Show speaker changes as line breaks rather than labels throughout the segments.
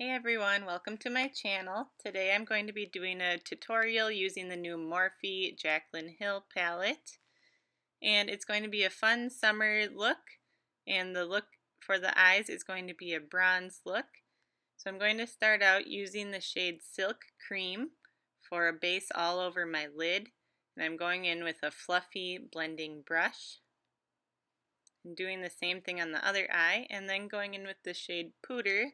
Hey everyone, welcome to my channel. Today I'm going to be doing a tutorial using the new Morphe Jaclyn Hill palette. And it's going to be a fun summer look, and the look for the eyes is going to be a bronze look. So I'm going to start out using the shade Silk Cream for a base all over my lid. And I'm going in with a fluffy blending brush. And doing the same thing on the other eye, and then going in with the shade Pooter.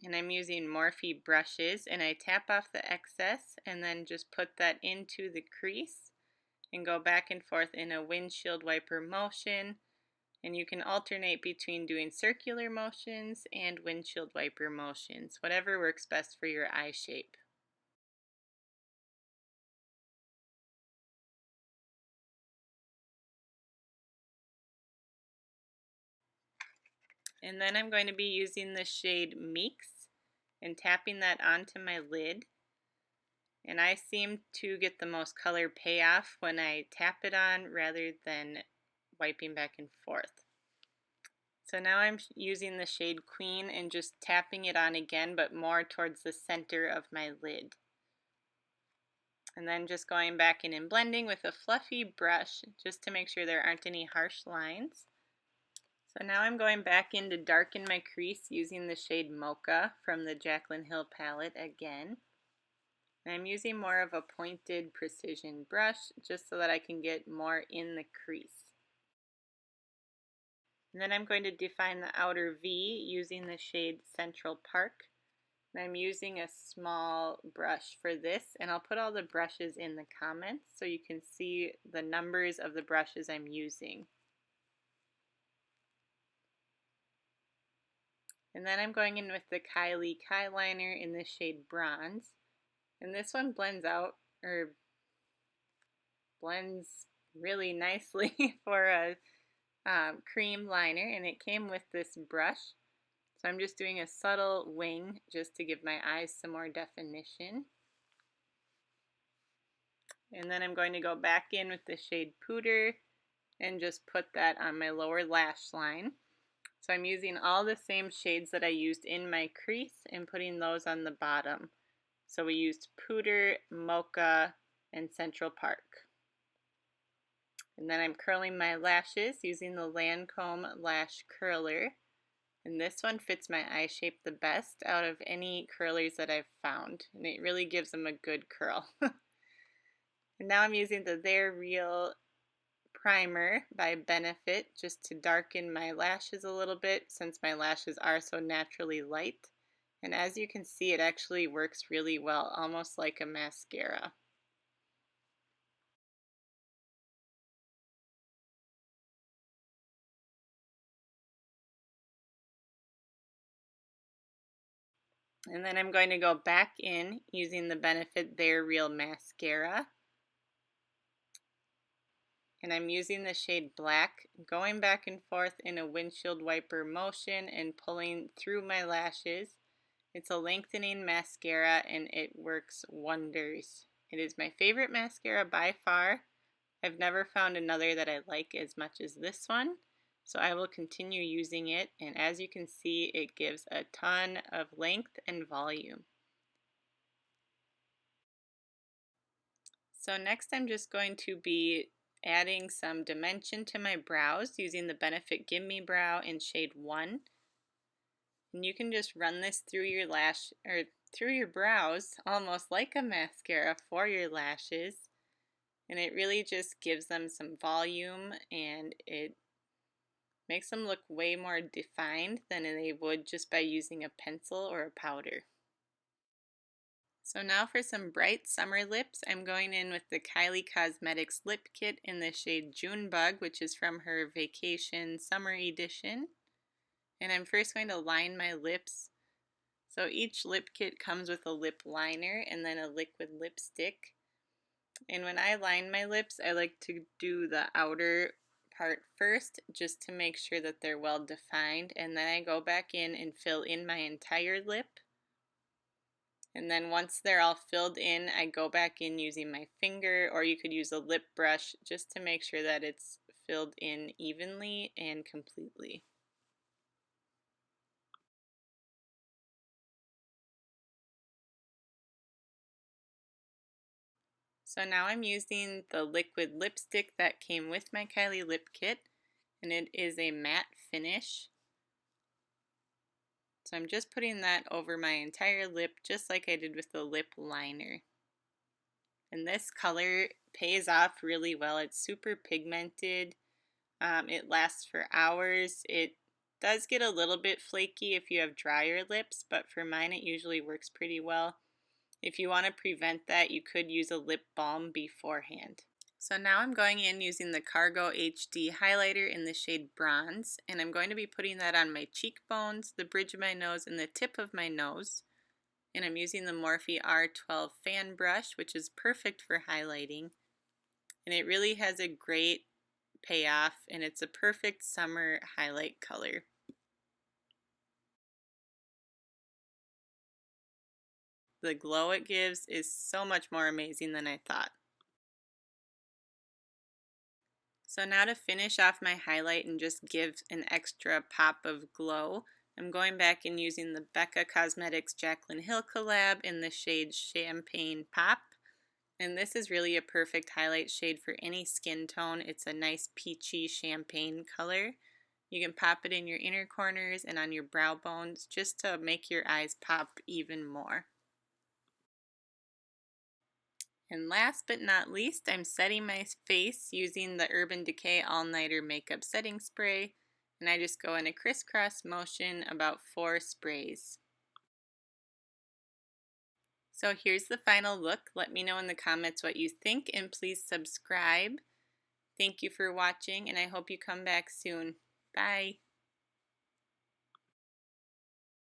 And I'm using Morphe brushes, and I tap off the excess and then just put that into the crease and go back and forth in a windshield wiper motion. And you can alternate between doing circular motions and windshield wiper motions, whatever works best for your eye shape. And then I'm going to be using the shade Meeks and tapping that onto my lid. And I seem to get the most color payoff when I tap it on rather than wiping back and forth. So now I'm using the shade Queen and just tapping it on again, but more towards the center of my lid. And then just going back in and blending with a fluffy brush just to make sure there aren't any harsh lines. So now I'm going back in to darken my crease using the shade Mocha from the Jaclyn Hill palette again. And I'm using more of a pointed precision brush just so that I can get more in the crease. And then I'm going to define the outer V using the shade Central Park. And I'm using a small brush for this, and I'll put all the brushes in the comments so you can see the numbers of the brushes I'm using. And then I'm going in with the Kylie Kyliner in the shade Bronze. And this one blends out, or blends really nicely for a cream liner, and it came with this brush. So I'm just doing a subtle wing just to give my eyes some more definition. And then I'm going to go back in with the shade Pooter and just put that on my lower lash line. So I'm using all the same shades that I used in my crease and putting those on the bottom. So we used Pooter, Mocha, and Central Park. And then I'm curling my lashes using the Lancome Lash Curler. And this one fits my eye shape the best out of any curlers that I've found. And it really gives them a good curl. And now I'm using the They're Real primer by Benefit just to darken my lashes a little bit since my lashes are so naturally light. And as you can see, it actually works really well, almost like a mascara. And then I'm going to go back in using the Benefit They're Real mascara. And I'm using the shade Black, going back and forth in a windshield wiper motion and pulling through my lashes. It's a lengthening mascara and it works wonders. It is my favorite mascara by far. I've never found another that I like as much as this one, so I will continue using it, and as you can see, it gives a ton of length and volume. So next I'm just going to be adding some dimension to my brows using the Benefit Gimme Brow in shade 1. And you can just run this through your through your brows almost like a mascara for your lashes. And it really just gives them some volume, and it makes them look way more defined than they would just by using a pencil or a powder. So now for some bright summer lips, I'm going in with the Kylie Cosmetics Lip Kit in the shade Junebug, which is from her Vacation Summer Edition. And I'm first going to line my lips. So each lip kit comes with a lip liner and then a liquid lipstick. And when I line my lips, I like to do the outer part first just to make sure that they're well defined, and then I go back in and fill in my entire lip. And then once they're all filled in, I go back in using my finger, or you could use a lip brush just to make sure that it's filled in evenly and completely. So now I'm using the liquid lipstick that came with my Kylie lip kit, and it is a matte finish. So I'm just putting that over my entire lip just like I did with the lip liner. And this color pays off really well. It's super pigmented. It lasts for hours. It does get a little bit flaky if you have drier lips, but for mine it usually works pretty well. If you want to prevent that, you could use a lip balm beforehand. So now I'm going in using the Cargo HD highlighter in the shade Bronze, and I'm going to be putting that on my cheekbones, the bridge of my nose, and the tip of my nose. And I'm using the Morphe R12 fan brush, which is perfect for highlighting. And it really has a great payoff, and it's a perfect summer highlight color. The glow it gives is so much more amazing than I thought. So now to finish off my highlight and just give an extra pop of glow, I'm going back and using the Becca Cosmetics Jaclyn Hill collab in the shade Champagne Pop. And this is really a perfect highlight shade for any skin tone. It's a nice peachy champagne color. You can pop it in your inner corners and on your brow bones just to make your eyes pop even more. And last but not least, I'm setting my face using the Urban Decay All Nighter Makeup Setting Spray, and I just go in a crisscross motion about 4 sprays. So here's the final look. Let me know in the comments what you think, and please subscribe. Thank you for watching, and I hope you come back soon. Bye!